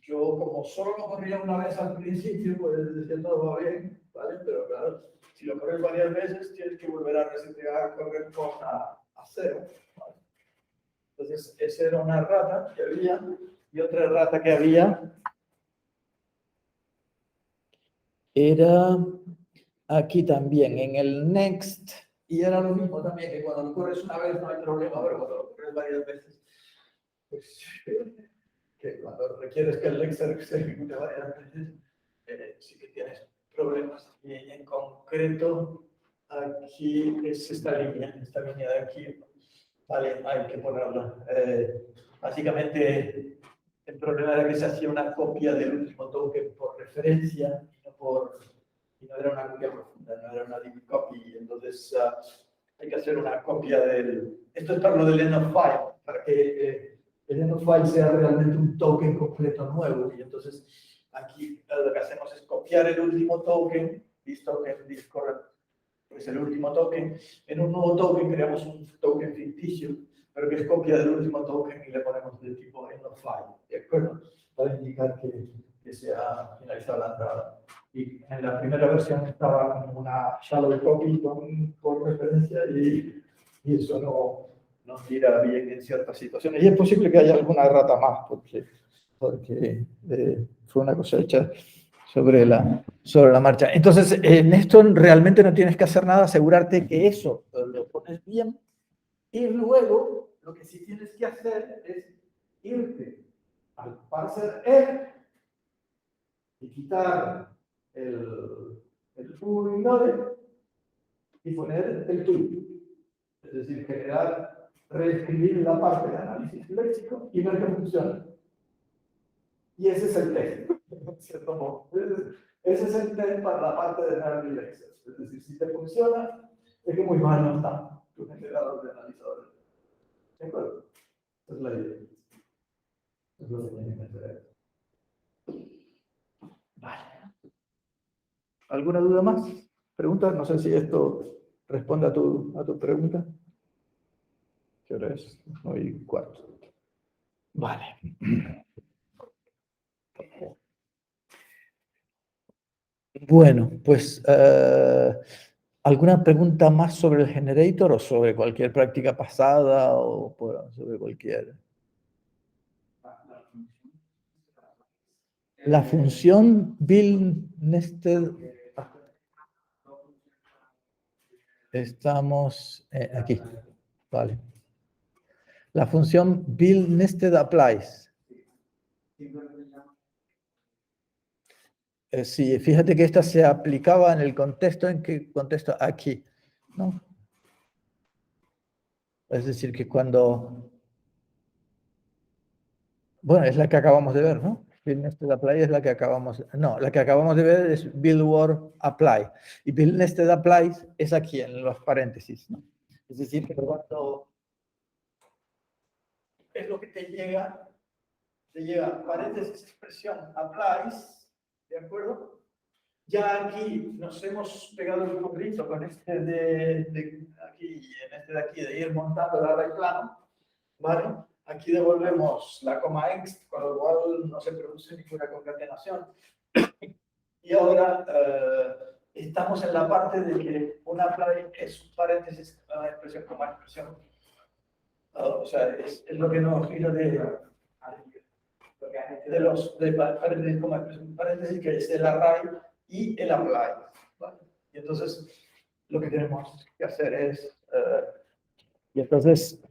yo como solo lo corría una vez al principio, pues decía todo va bien, ¿vale? Pero claro, si lo corres varias veces, tienes que volver a resetear, correr a cero, ¿vale? Entonces, esa era una errata que había, y otra errata que había era aquí también, en el next, y era lo mismo también, que cuando lo corres una vez no hay problema, pero cuando lo corres varias veces, pues que cuando requieres que el Lexer se ejecute varias veces, sí que tienes problemas. Y en concreto, aquí es esta línea de aquí, vale, hay que ponerla. Básicamente, el problema era que se hacía una copia del último token por referencia y no era una copia profunda, no era una deep copy. Entonces, hay que hacer una copia del... Esto es para lo del end of file, para que el end of file sea realmente un token completo nuevo. Y entonces, aquí lo que hacemos es copiar el último token, this current, pues el último token. En un nuevo token creamos un token ficticio, pero que es copia del último token y le ponemos de tipo end of file, ¿de acuerdo? Para indicar que se ha finalizado la entrada. Y en la primera versión estaba como una shallow copy con referencia y eso no tira bien en ciertas situaciones. Y es posible que haya alguna errata más, porque porque fue una cosa hecha sobre la marcha. Entonces, en esto realmente no tienes que hacer nada, asegurarte que eso lo pones bien, y luego lo que sí tienes que hacer es irte al parser R y quitar el full ignore y poner el tuyo. Es decir, generar, reescribir la parte de análisis léxico y ver qué funciona. Y ese es el test, en cierto modo. Ese es el test para la parte de análisis léxico. Es decir, si te funciona, es que muy mal no está tu generador de analizadores. ¿De acuerdo? Esa es la idea. Es lo que tienen que hacer. Vale. ¿Alguna duda más? ¿Preguntas? No sé si esto responde a tu pregunta. ¿Qué hora es? 9:15. Vale. Bueno, pues, ¿alguna pregunta más sobre el generator o sobre cualquier práctica pasada o sobre cualquier? La función build nested. Estamos aquí. Vale. La función build nested applies. Sí, fíjate que esta se aplicaba en el contexto, ¿en qué contexto? Aquí, ¿no? Es decir, que cuando... Bueno, es la que acabamos de ver, ¿no? Build nested apply es la que acabamos... No, la que acabamos de ver es build word apply. Y build nested applies es aquí, en los paréntesis, ¿no? Es decir, que cuando... Es lo que te llega paréntesis, expresión, applies, ¿de acuerdo? Ya aquí nos hemos pegado un poquito con este de aquí, en este de aquí, de ir montando el array plano, ¿vale? Aquí devolvemos la coma ext, con lo cual no se produce ninguna concatenación. Y ahora estamos en la parte de que un apply es un paréntesis, una expresión coma expresión. O sea, es lo que nos gira de los paréntesis, coma expresión, paréntesis, que es el array y el apply. ¿Vale? Y entonces lo que tenemos que hacer es, y entonces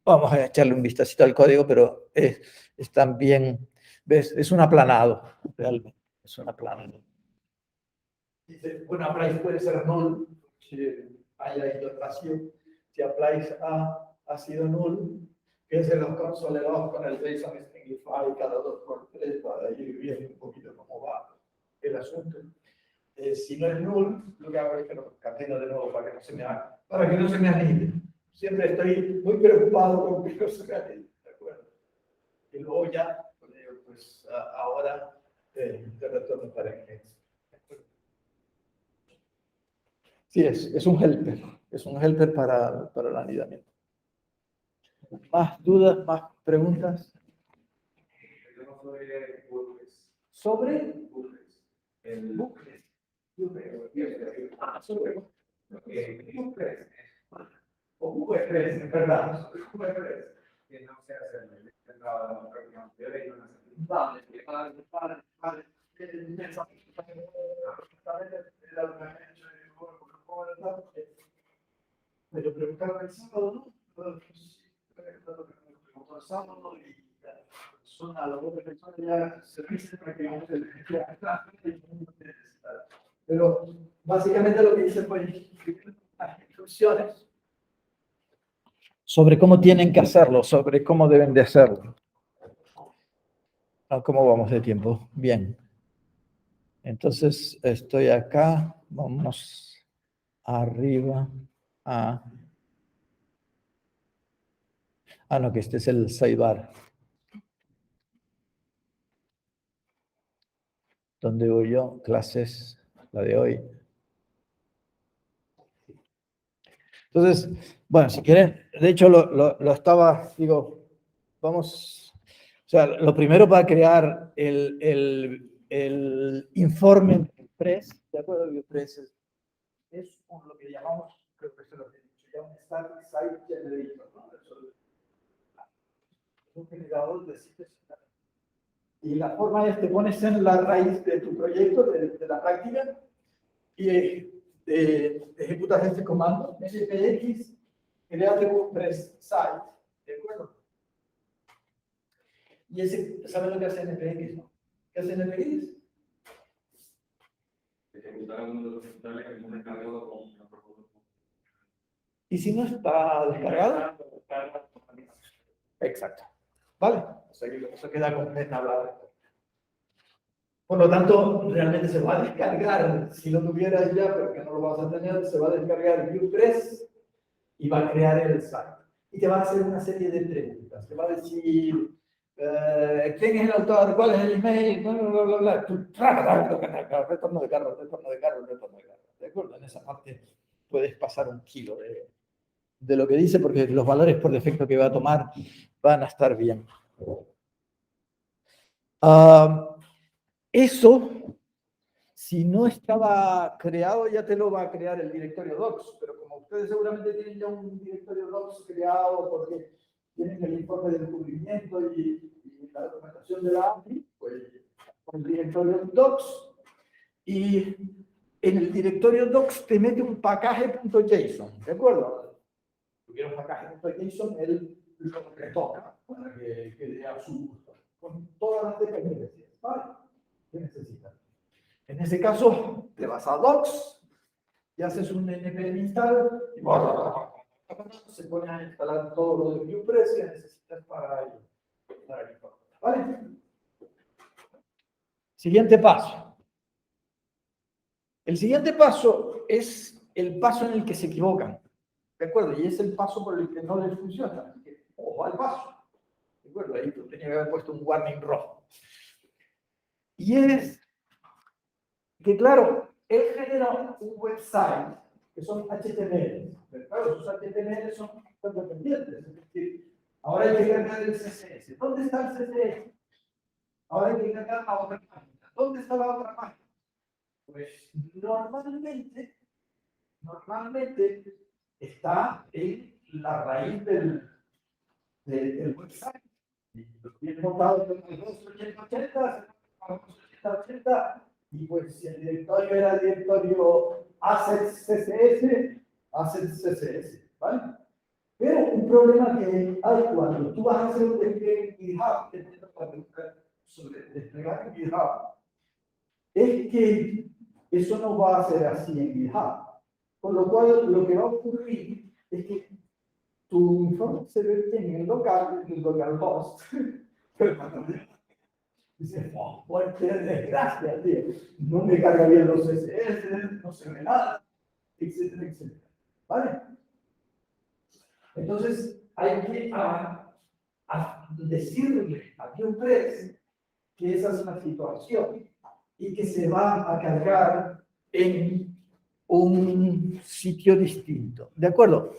vamos a echarle un vistacito al código, pero es también, ¿ves? Es un aplanado, realmente, es un aplanado. Dice, bueno, apply puede ser null, si haya ido vacío, si applies ha sido null, fíjense los console log con el JSON Stringify cada 2×3 para ir viendo un poquito cómo va el asunto. Si no es null, lo que hago es que lo cateno de nuevo para que no se me anide. Siempre estoy muy preocupado con que no se me anide, ¿de acuerdo? Y luego ya, pues ahora te retorno para el. Sí, es un helper. Es un helper para el anidamiento. ¿Más dudas, más preguntas? ¿Sobre? Bucles. Sobre bucles. O bucles, en verdad. Bucles. Que no se hace en el entrada de Vale. Me lo preguntaron el sábado, ¿no? El sábado y son a las 2 personas ya se dice prácticamente pero básicamente lo que hice fue las instrucciones sobre cómo tienen que hacerlo, sobre cómo deben de hacerlo. ¿Cómo vamos de tiempo? Bien. Entonces estoy acá, vamos arriba a... no, que este es el sidebar. ¿Dónde voy yo? Clases, la de hoy. Entonces, bueno, si quieren, de hecho lo estaba, digo, vamos, o sea, lo primero para crear el informe PRES, ¿de acuerdo? El PRES es lo que llamamos, creo que se lo he dicho, ya un static site generator, ¿no? Es un generador de sitios Y la forma es, te pones en la raíz de tu proyecto, de la práctica, y ejecutas este comando, npx, create WordPress site, ¿de acuerdo? Y ese, ¿sabes lo que hace npx, no? ¿Qué hace npx? Ejecutar alguno de los ejecutables que hemos descargado con una propuesta. Y si no está descargado, exacto. ¿Vale? O sea, que eso queda completamente hablado. Por lo tanto, realmente se va a descargar, si lo tuvieras ya, pero que no lo vas a tener, se va a descargar Vue.3 y va a crear el site. Y te va a hacer una serie de preguntas. Te va a decir, ¿quién es el autor? ¿Cuál es el email? Bla, bla, bla, bla. Retorno de carro, retorno de carro, retorno de carro. ¿De acuerdo? En esa parte puedes pasar 1 kilo de lo que dice, porque los valores por defecto que va a tomar van a estar bien. Eso, si no estaba creado, ya te lo va a crear el directorio docs, pero como ustedes seguramente tienen ya un directorio docs creado porque tienen el informe de descubrimiento y la documentación de la API, pues con el directorio docs, y en el directorio docs te mete un package.json, ¿de acuerdo? Si tuviera un package.json, él lo retoca para que quede a su gusto, con todas las dependencias, ¿vale? ¿Qué necesitas? En ese caso, te vas a docs y haces un npm install y se pone a instalar todo lo de Vue.3 que necesitas para el informe. ¿Vale? Siguiente paso. El siguiente paso es el paso en el que se equivocan. ¿De acuerdo? Y es el paso por el que no les funciona. Así que, ojo al paso. ¿De acuerdo? Ahí tú tenías que haber puesto un warning rojo. Y es que, claro, él genera un website que son HTML. Pero claro, esos HTML son independientes. Es decir, ahora hay que cargar el CSS. ¿Dónde está el CSS? Ahora hay que cargar la otra página. ¿Dónde está la otra página? Pues normalmente está en la raíz del website. Y lo tiene montado en el 80, y pues si el directorio era el directorio assets CSS, ¿vale? Pero un problema que hay cuando tú vas a hacer un despliegue en GitHub, sobre desplegar en GitHub, es que eso no va a ser así en GitHub. Con lo cual, lo que va a ocurrir es que tu informe se ve en el localhost. Dice, oh, qué desgracia, tío. No me carga bien los CSS, no se ve nada, etcétera, etcétera. ¿Vale? Entonces, hay que decirle a Vue.3 que esa es una situación y que se va a cargar en un sitio distinto. ¿De acuerdo?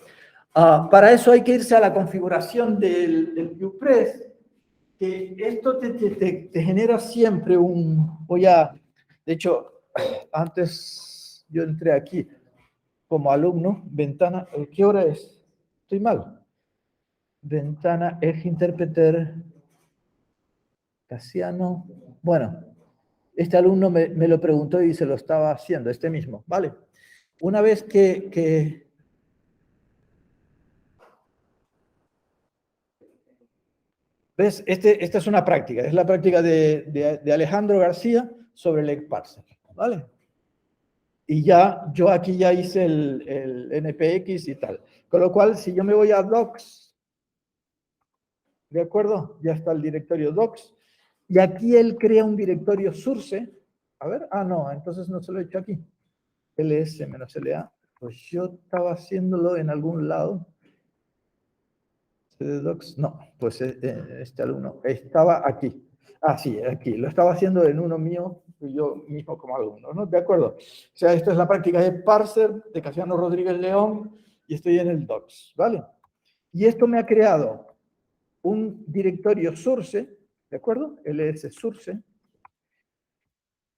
Para eso hay que irse a la configuración del Vue.3, que esto te genera siempre de hecho, antes yo entré aquí como alumno, ventana, ¿qué hora es? Estoy mal. Ventana, Edge Interpreter, Casiano. Bueno, este alumno me lo preguntó y se lo estaba haciendo, este mismo, ¿vale? Una vez que ¿ves? Esta es una práctica, es la práctica de Alejandro García sobre el Egg-Parser, ¿vale? Y yo aquí ya hice el NPX y tal. Con lo cual, si yo me voy a docs, ¿de acuerdo? Ya está el directorio docs. Y aquí él crea un directorio source. A ver, no, entonces no se lo he hecho aquí. ls-la. Pues yo estaba haciéndolo en algún lado. Docs, no, pues este alumno estaba aquí. Sí, aquí. Lo estaba haciendo en uno mío, yo mismo como alumno, ¿no? De acuerdo. O sea, esto es la práctica de parser de Casiano Rodríguez León y estoy en el docs, ¿vale? Y esto me ha creado un directorio source, ¿de acuerdo? ls source.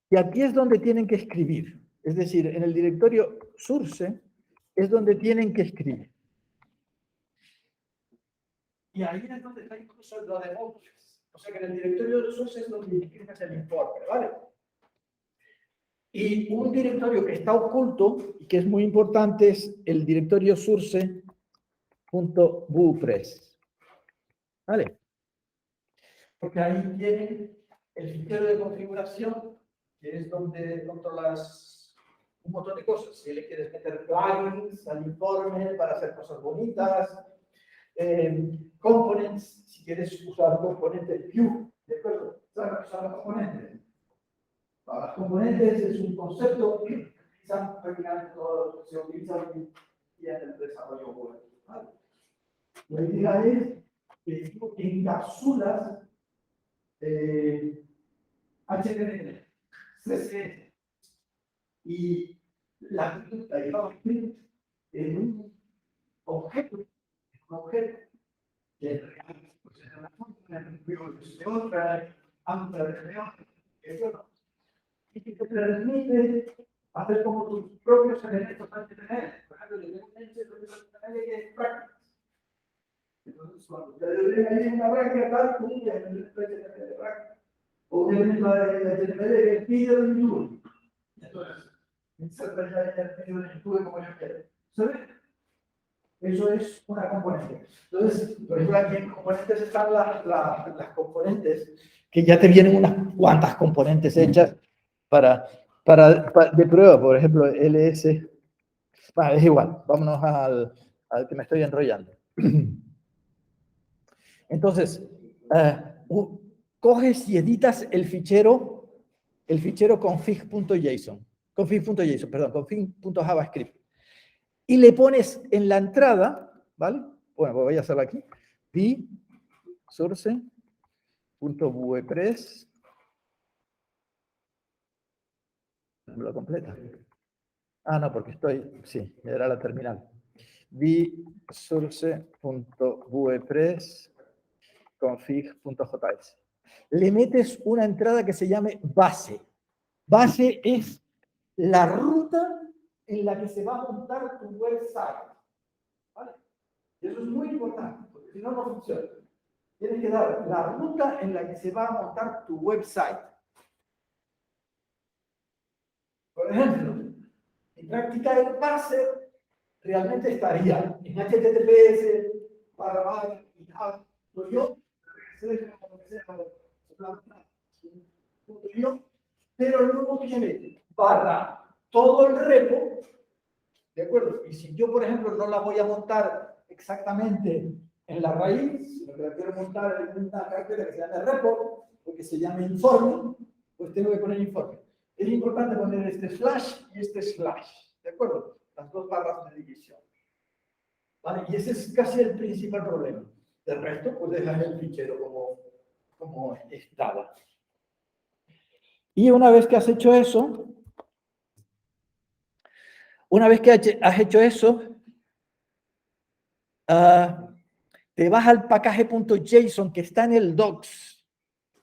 Y aquí es donde tienen que escribir. Es decir, en el directorio source es donde tienen que escribir. Y ahí es donde está incluso lo de módulos. O sea que en el directorio de source es donde imprimes el informe, ¿vale? Y un directorio que está oculto y que es muy importante es el directorio source.wordpress. ¿Vale? Porque ahí tienen el fichero de configuración, que es donde controlas un montón de cosas. Si le quieres meter plugins al informe para hacer cosas bonitas, components, si quieres usar componentes view, ¿de acuerdo? Usar los componentes. Para los componentes es un concepto que utilizan prácticamente todos, se utiliza en el desarrollo web. ¿Vale? La idea es que tú encapsulas HTML, CSS y la JavaScript en un objeto que es real, pues es una función de otra, amplia de otra, eso y que te permite hacer como tus propios elementos HTML. Por ejemplo, le doy un elemento de HTML que es prácticas. Entonces, cuando te doy ahí una práctica tal, tú ya el elemento de HTML de práctica. O un elemento de HTML que es vídeo de YouTube. Entonces, inserta ya el vídeo de YouTube como yo quiero. ¿Sabes? Eso es una componente. Entonces, por ejemplo, aquí en componentes están las componentes, que ya te vienen unas cuantas componentes hechas de prueba, por ejemplo, ls. Bueno, es igual, vámonos al que me estoy enrollando. Entonces, coges y editas el fichero config.json, config.javascript, y le pones en la entrada, ¿vale? Bueno, voy a hacerlo aquí, source.wordpress, no lo completa. Ah, no, porque sí, era la terminal. source.wordpress config.js. Le metes una entrada que se llame base. Base es la ruta en la que se va a montar tu website. ¿Vale? Y eso es muy importante, porque si no, no funciona. Tienes que dar la ruta en la que se va a montar tu website. Por ejemplo, en práctica el parser realmente estaría en HTTPS, para GitHub, pero luego tiene barra todo el repo, ¿de acuerdo? Y si yo, por ejemplo, no la voy a montar exactamente en la raíz, sino que la quiero montar en una carpeta que se llame repo, o que se llame informe, pues tengo que poner informe. Es importante poner este slash y este slash, ¿de acuerdo? Las dos barras de división. ¿Vale? Y ese es casi el principal problema. Del resto, pues dejas el fichero como estaba. Y una vez que has hecho eso, te vas al package.json que está en el docs,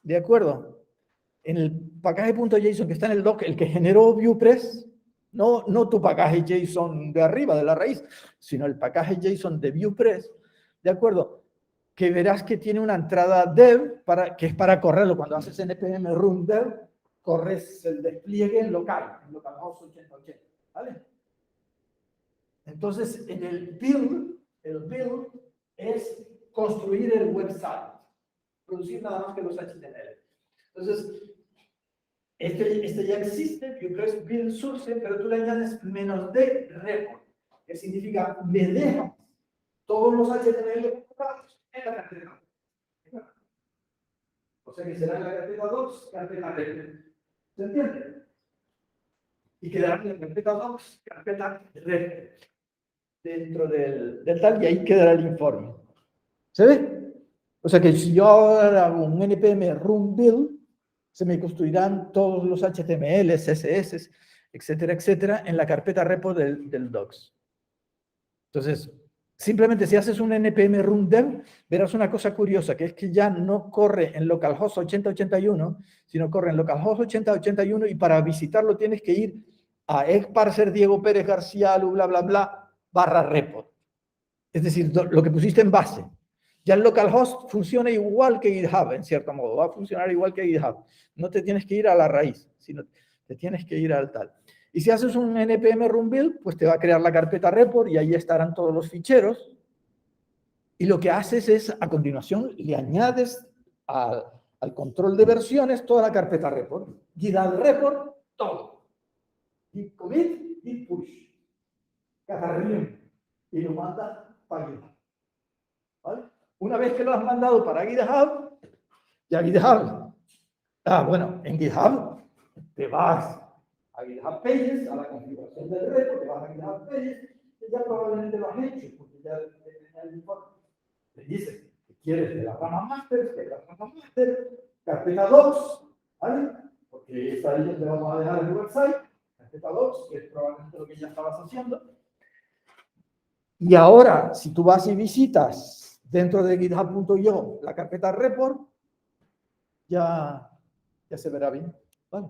¿de acuerdo? En el package.json que está en el doc, el que generó ViewPress, no tu package JSON de arriba, de la raíz, sino el package JSON de ViewPress, ¿de acuerdo? Que verás que tiene una entrada dev, que es para correrlo. Cuando haces npm run dev, corres el despliegue en localhost 8080, ¿vale? Entonces, en el build es construir el website, producir nada más que los HTML. Entonces, este ya existe, ViewPress build source, pero tú le añades -d repo, que significa me dejas todos los HTML en la carpeta. O sea que será en la carpeta 2, carpeta repo. ¿Se entiende? Y quedará en la carpeta 2, carpeta repo, dentro del tal, y ahí quedará el informe. ¿Se ve? O sea que si yo ahora hago un npm run build, se me construirán todos los HTML, CSS, etcétera, etcétera, en la carpeta repo del docs. Entonces, simplemente si haces un npm run dev, verás una cosa curiosa, que es que ya no corre en localhost 8081, sino corre en localhost 8081, y para visitarlo tienes que ir a exparser Diego Pérez García, bla, bla, bla, /repo. Es decir, lo que pusiste en base. Ya el localhost funciona igual que GitHub, en cierto modo, va a funcionar igual que GitHub. No te tienes que ir a la raíz, sino te tienes que ir al tal. Y si haces un npm run build, pues te va a crear la carpeta report y ahí estarán todos los ficheros. Y lo que haces es, a continuación, le añades al control de versiones toda la carpeta report. GitHub report, todo. Git commit, git push. Cada reunión. Y lo mandas para GitHub. ¿Vale? Una vez que lo has mandado para GitHub, ya GitHub. Bueno, en GitHub te vas a GitHub Pages, a la configuración del repo, te vas a GitHub Pages, y ya probablemente lo has hecho, porque ya el informe te dice que quieres de la rama master, carpeta docs, ¿vale? Porque esta ahí te vamos a dejar en el website, carpeta docs, que es probablemente lo que ya estabas haciendo. Y ahora, si tú vas y visitas dentro de github.io la carpeta report, ya se verá bien, ¿vale?